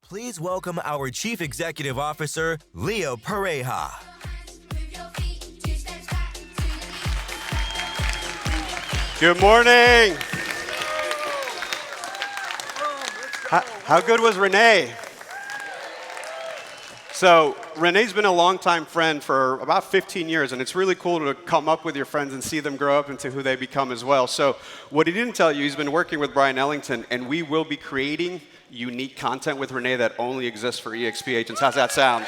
Please welcome our Chief Executive Officer, Leo Pareja. Good morning. How good was Renee? So Renee's been a longtime friend for about 15 years, and it's really cool to come up with your friends and see them grow up into who they become as well. So what he didn't tell you, he's been working with Brian Ellington, and we will be creating unique content with Renee that only exists for eXp agents. How's that sound?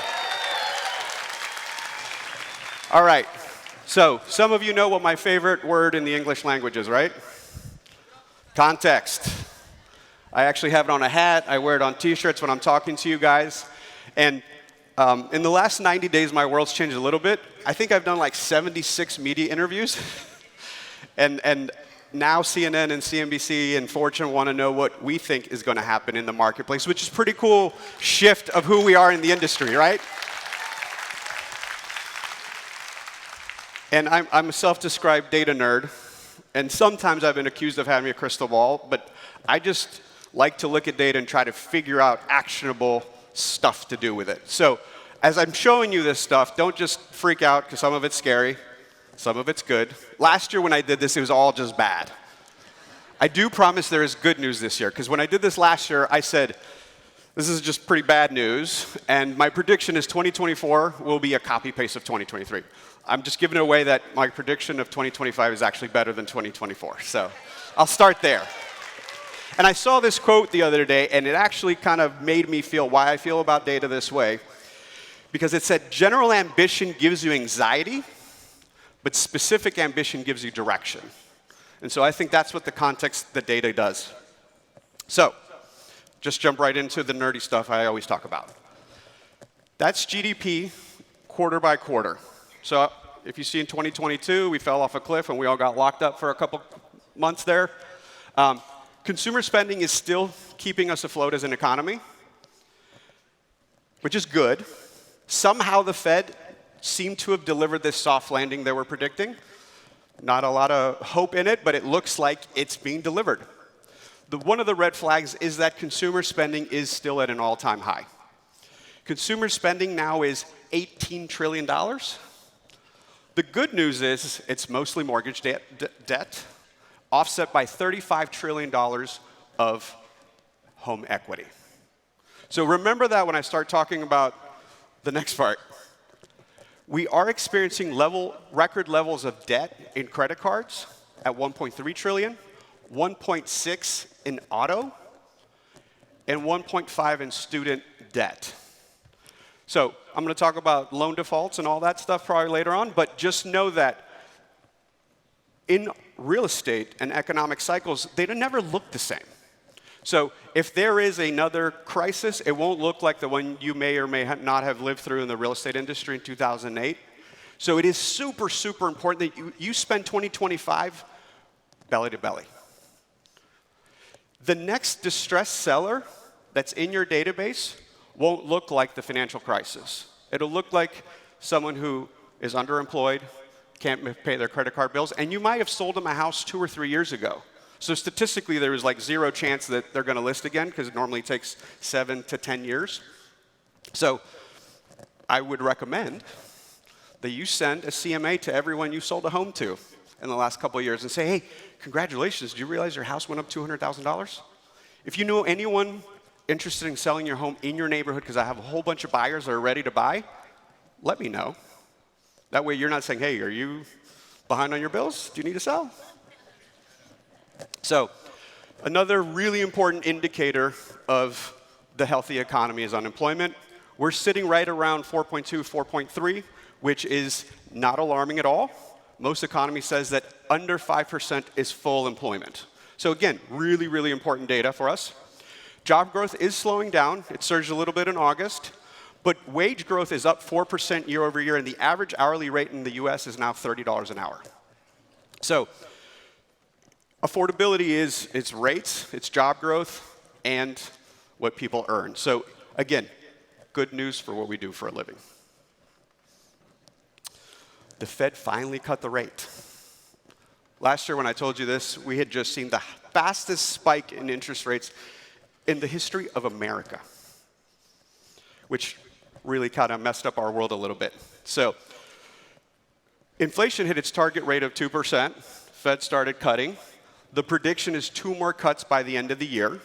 All right. So some of you know what my favorite word in the English language is, right? Context. I actually have it on a hat. I wear it on T-shirts when I'm talking to you guys. And in the last 90 days, my world's changed a little bit. I think I've done like 76 media interviews. and now CNN and CNBC and Fortune want to know what we think is going to happen in the marketplace, which is a pretty cool shift of who we are in the industry, right? And I'm a self-described data nerd. And sometimes I've been accused of having a crystal ball, but I just like to look at data and try to figure out actionable stuff to do with it. So as I'm showing you this stuff, don't just freak out, because some of it's scary, some of it's good. Last year when I did this, it was all just bad. I do promise there is good news this year, because when I did this last year, I said, this is just pretty bad news, and my prediction is 2024 will be a copy-paste of 2023. I'm just giving away that my prediction of 2025 is actually better than 2024, so I'll start there. And I saw this quote the other day, and it actually kind of made me feel why I feel about data this way. Because it said, general ambition gives you anxiety, but specific ambition gives you direction. And so I think that's what the context the data does. So just jump right into the nerdy stuff I always talk about. That's GDP quarter by quarter. So if you see in 2022, we fell off a cliff and we all got locked up for a couple months there. Consumer spending is still keeping us afloat as an economy, which is good. Somehow the Fed seemed to have delivered this soft landing they were predicting. Not a lot of hope in it, but it looks like it's being delivered. One of the red flags is that consumer spending is still at an all-time high. Consumer spending now is $18 trillion. The good news is it's mostly mortgage debt, offset by $35 trillion of home equity. So remember that when I start talking about the next part. We are experiencing record levels of debt in credit cards at 1.3 trillion, 1.6 in auto, and 1.5 in student debt. So I'm going to talk about loan defaults and all that stuff probably later on, but just know that in real estate and economic cycles, they never look the same. So if there is another crisis, it won't look like the one you may or may not have lived through in the real estate industry in 2008. So it is super, super important that you spend 2025 belly to belly. The next distressed seller that's in your database won't look like the financial crisis. It'll look like someone who is underemployed, can't pay their credit card bills, and you might have sold them a house 2 or 3 years ago. So statistically, there was like 0 chance that they're going to list again, because it normally takes 7 to 10 years. So I would recommend that you send a CMA to everyone you sold a home to in the last couple of years and say, hey, congratulations, did you realize your house went up $200,000? If you know anyone interested in selling your home in your neighborhood, because I have a whole bunch of buyers that are ready to buy, let me know. That way you're not saying, hey, are you behind on your bills? Do you need to sell? So another really important indicator of the healthy economy is unemployment. We're sitting right around 4.2, 4.3, which is not alarming at all. Most economy says that under 5% is full employment. So again, really, really important data for us. Job growth is slowing down. It surged a little bit in August. But wage growth is up 4% year over year, and the average hourly rate in the US is now $30 an hour. So affordability is its rates, its job growth, and what people earn. So again, good news for what we do for a living. The Fed finally cut the rate. Last year when I told you this, we had just seen the fastest spike in interest rates in the history of America. which really kind of messed up our world a little bit. So inflation hit its target rate of 2%. Fed started cutting. The prediction is 2 more cuts by the end of the year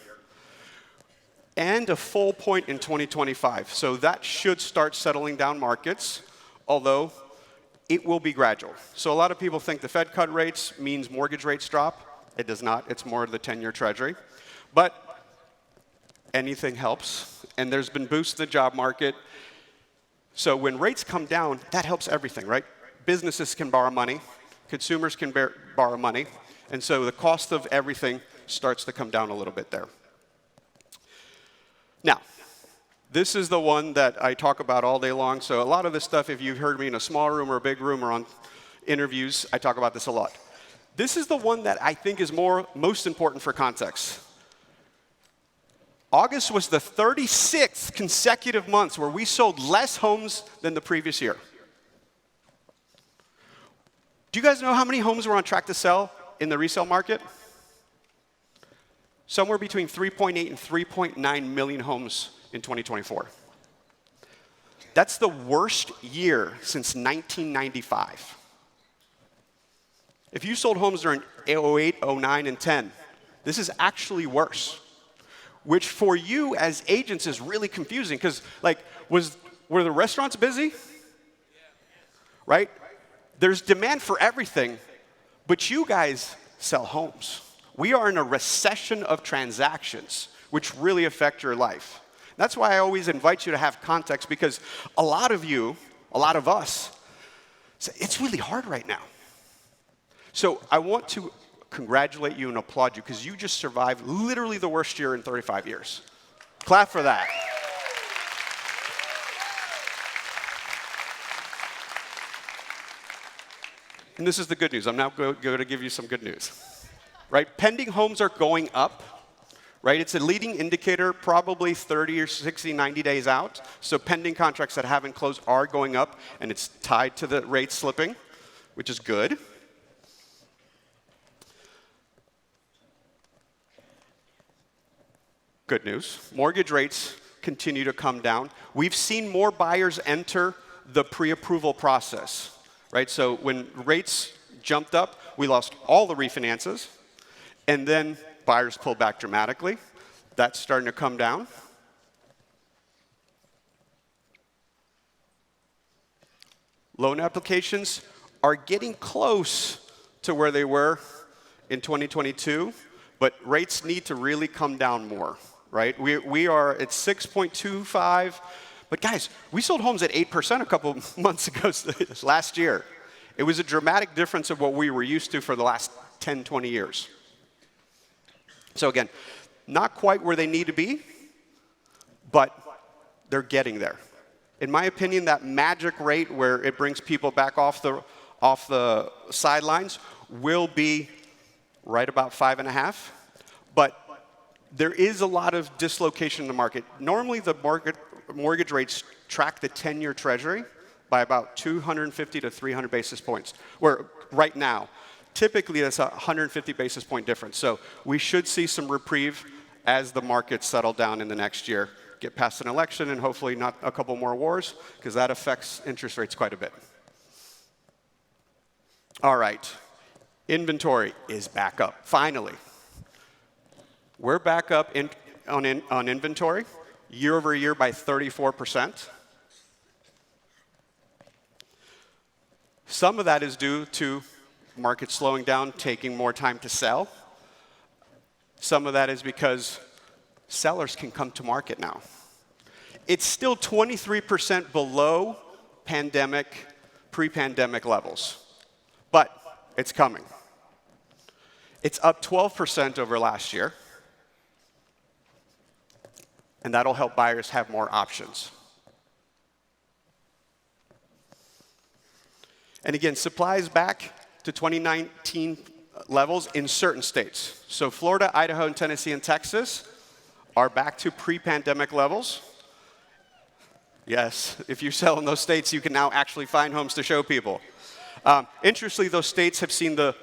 and a full point in 2025. So that should start settling down markets, although it will be gradual. So a lot of people think the Fed cut rates means mortgage rates drop. It does not. It's more the 10-year Treasury. But anything helps, and there's been boosts in the job market. So when rates come down, that helps everything, right? Businesses can borrow money. Consumers can borrow money. And so the cost of everything starts to come down a little bit there. Now, this is the one that I talk about all day long. So a lot of this stuff, if you've heard me in a small room or a big room or on interviews, I talk about this a lot. This is the one that I think is most important for context. August was the 36th consecutive months where we sold less homes than the previous year. Do you guys know how many homes were on track to sell in the resale market? Somewhere between 3.8 and 3.9 million homes in 2024. That's the worst year since 1995. If you sold homes during 08, 09, and 10, this is actually worse, which for you as agents is really confusing because, like, were the restaurants busy? Right? There's demand for everything, but you guys sell homes. We are in a recession of transactions, which really affect your life. That's why I always invite you to have context, because a lot of you, a lot of us, say, it's really hard right now. So I want to congratulate you and applaud you, because you just survived literally the worst year in 35 years. Clap for that. And this is the good news. I'm now going to give you some good news. Right? Pending homes are going up. Right? It's a leading indicator, probably 30 or 60, 90 days out. So pending contracts that haven't closed are going up, and it's tied to the rates slipping, which is good. Good news. Mortgage rates continue to come down. We've seen more buyers enter the pre-approval process. Right? So when rates jumped up, we lost all the refinances, and then buyers pulled back dramatically. That's starting to come down. Loan applications are getting close to where they were in 2022, but rates need to really come down more, right? We are at 6.25, but guys, we sold homes at 8% a couple months ago last year. It was a dramatic difference of what we were used to for the last 10, 20 years. So again, not quite where they need to be, but they're getting there. In my opinion, that magic rate where it brings people back off the sidelines will be right about 5.5. But there is a lot of dislocation in the market. Normally, the mortgage rates track the 10-year Treasury by about 250 to 300 basis points, where right now, typically that's a 150 basis point difference. So we should see some reprieve as the markets settle down in the next year, get past an election, and hopefully not a couple more wars, because that affects interest rates quite a bit. All right, inventory is back up, finally. We're back up on inventory year over year by 34%. Some of that is due to market slowing down, taking more time to sell. Some of that is because sellers can come to market now. It's still 23% below pre-pandemic levels, but it's coming. It's up 12% over last year, and that'll help buyers have more options. And again, supply is back to 2019 levels in certain states. So Florida, Idaho, and Tennessee, and Texas are back to pre-pandemic levels. Yes, if you sell in those states, you can now actually find homes to show people. Interestingly, those states have seen the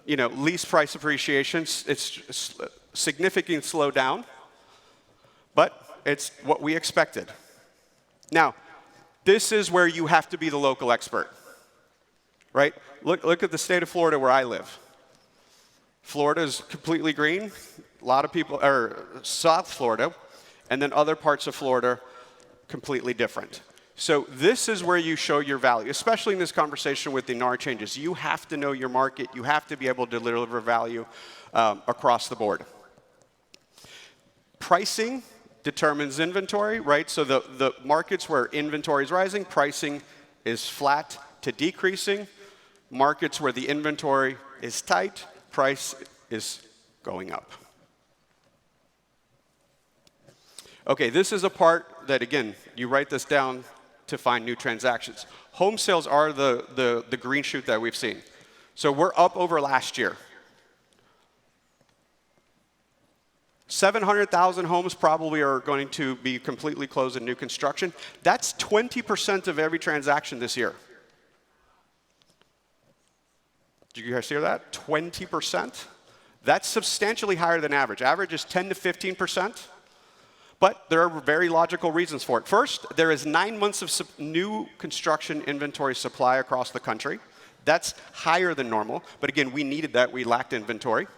lease price appreciation. It's significantly slowed down, but it's what we expected. Now, this is where you have to be the local expert, right? Look at the state of Florida where I live. Florida is completely green. A lot of people, or South Florida, and then other parts of Florida, completely different. So this is where you show your value, especially in this conversation with the NAR changes. You have to know your market. You have to be able to deliver value across the board. Pricing determines inventory, right? So the markets where inventory is rising, pricing is flat to decreasing. Markets where the inventory is tight, price is going up. Okay, this is a part that, again, you write this down to find new transactions. Home sales are the green shoot that we've seen. So we're up over last year. 700,000 homes probably are going to be completely closed in new construction. That's 20% of every transaction this year. Did you guys hear that? 20%? That's substantially higher than average. Average is 10 to 15%. But there are very logical reasons for it. First, there is 9 months of new construction inventory supply across the country. That's higher than normal. But again, we needed that. We lacked inventory.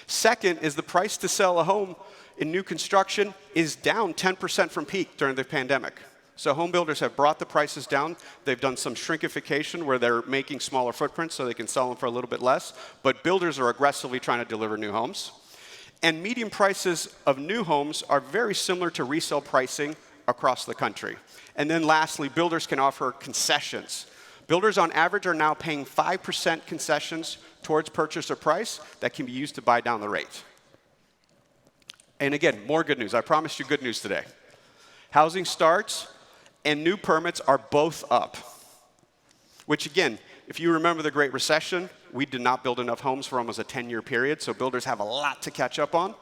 Second is the price to sell a home in new construction is down 10% from peak during the pandemic. So home builders have brought the prices down. They've done some shrinkification where they're making smaller footprints so they can sell them for a little bit less. But builders are aggressively trying to deliver new homes. And median prices of new homes are very similar to resale pricing across the country. And then lastly, builders can offer concessions. Builders on average are now paying 5% concessions towards purchase or price that can be used to buy down the rate. And again, more good news. I promised you good news today. Housing starts and new permits are both up, which again, if you remember the Great Recession, we did not build enough homes for almost a 10-year period, so builders have a lot to catch up on.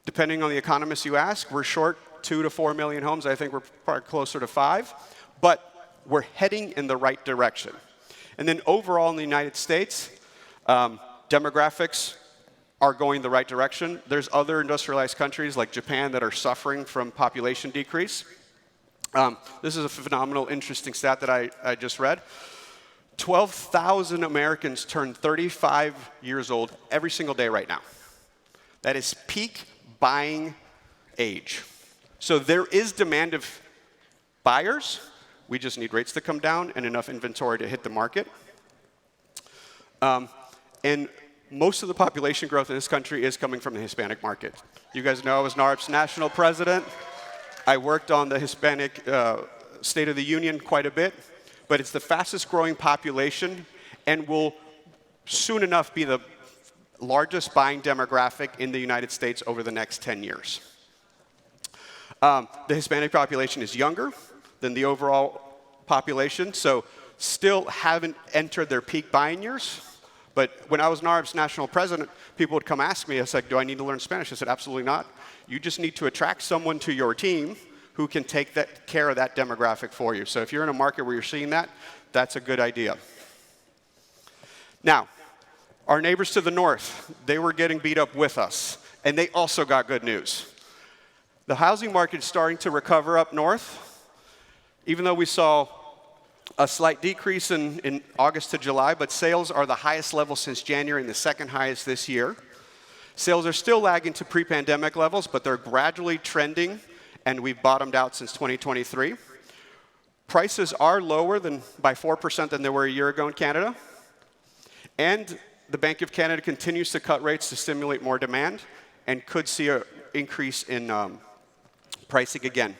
Depending on the economists you ask, we're short 2 to 4 million homes. I think we're probably closer to 5, but we're heading in the right direction. And then overall in the United States, demographics are going the right direction. There's other industrialized countries like Japan that are suffering from population decrease. This is a phenomenal, interesting stat that I just read. 12,000 Americans turn 35 years old every single day right now. That is peak buying age. So there is demand of buyers. We just need rates to come down and enough inventory to hit the market. And most of the population growth in this country is coming from the Hispanic market. You guys know I was NARP's national president. I worked on the Hispanic State of the Union quite a bit. But it's the fastest growing population and will soon enough be the largest buying demographic in the United States over the next 10 years. The Hispanic population is younger than the overall population, so still haven't entered their peak buying years. But when I was NARP's national president, people would come ask me, I said, do I need to learn Spanish? I said, absolutely not. You just need to attract someone to your team who can take care of that demographic for you. So if you're in a market where you're seeing that, that's a good idea. Now, our neighbors to the north, they were getting beat up with us, and they also got good news. The housing market is starting to recover up north, even though we saw a slight decrease in August to July, but sales are the highest level since January and the second highest this year. Sales are still lagging to pre-pandemic levels, but they're gradually trending, and we've bottomed out since 2023. Prices are lower by 4% than they were a year ago in Canada. And the Bank of Canada continues to cut rates to stimulate more demand and could see an increase in pricing again.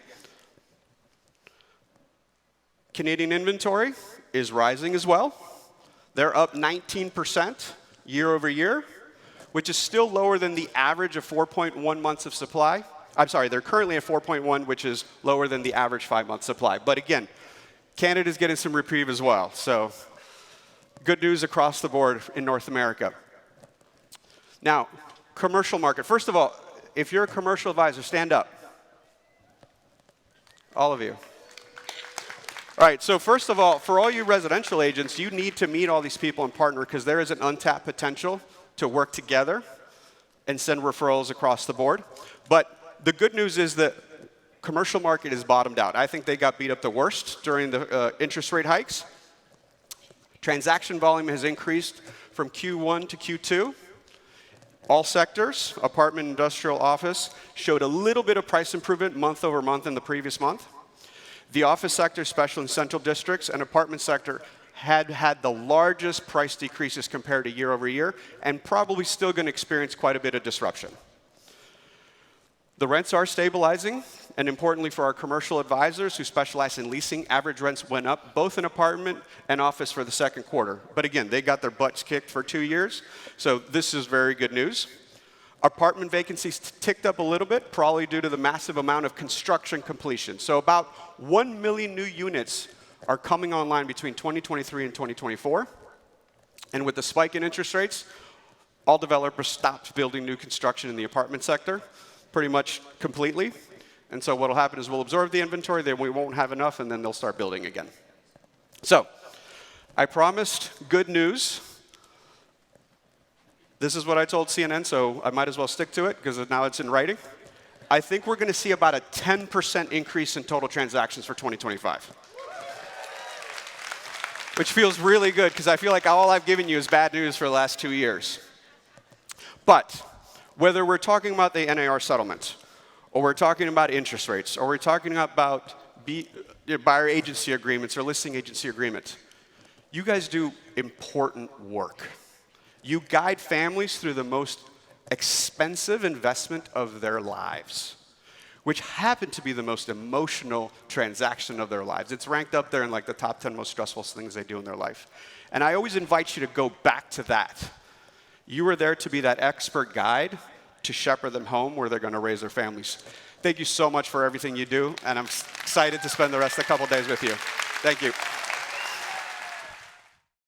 Canadian inventory is rising as well. They're up 19% year over year, which is still lower than the average of 4.1 months of supply. I'm sorry, they're currently at 4.1, which is lower than the average 5-month supply. But again, Canada's getting some reprieve as well. So good news across the board in North America. Now, commercial market. First of all, if you're a commercial advisor, stand up. All of you. All right, so first of all, for all you residential agents, you need to meet all these people and partner because there is an untapped potential to work together and send referrals across the board. But the good news is that commercial market is bottomed out. I think they got beat up the worst during the interest rate hikes. Transaction volume has increased from Q1 to Q2. All sectors, apartment, industrial, office, showed a little bit of price improvement month over month in the previous month. The office sector, especially in central districts, and apartment sector had the largest price decreases compared to year over year, and probably still going to experience quite a bit of disruption. The rents are stabilizing, and importantly for our commercial advisors who specialize in leasing, average rents went up both in apartment and office for the second quarter. But again, they got their butts kicked for 2 years, so this is very good news. Apartment vacancies ticked up a little bit, probably due to the massive amount of construction completion. So about 1 million new units are coming online between 2023 and 2024. And with the spike in interest rates, all developers stopped building new construction in the apartment sector, pretty much completely. And so what will happen is we'll absorb the inventory, then we won't have enough, and then they'll start building again. So I promised good news. This is what I told CNN, so I might as well stick to it because now it's in writing. I think we're going to see about a 10% increase in total transactions for 2025. Which feels really good because I feel like all I've given you is bad news for the last 2 years. But whether we're talking about the NAR settlement, or we're talking about interest rates, or we're talking about buyer agency agreements or listing agency agreements, you guys do important work. You guide families through the most expensive investment of their lives, which happen to be the most emotional transaction of their lives. It's ranked up there in like the top 10 most stressful things they do in their life. And I always invite you to go back to that. You are there to be that expert guide to shepherd them home where they're going to raise their families. Thank you so much for everything you do, and I'm excited to spend the rest of the couple days with you. Thank you.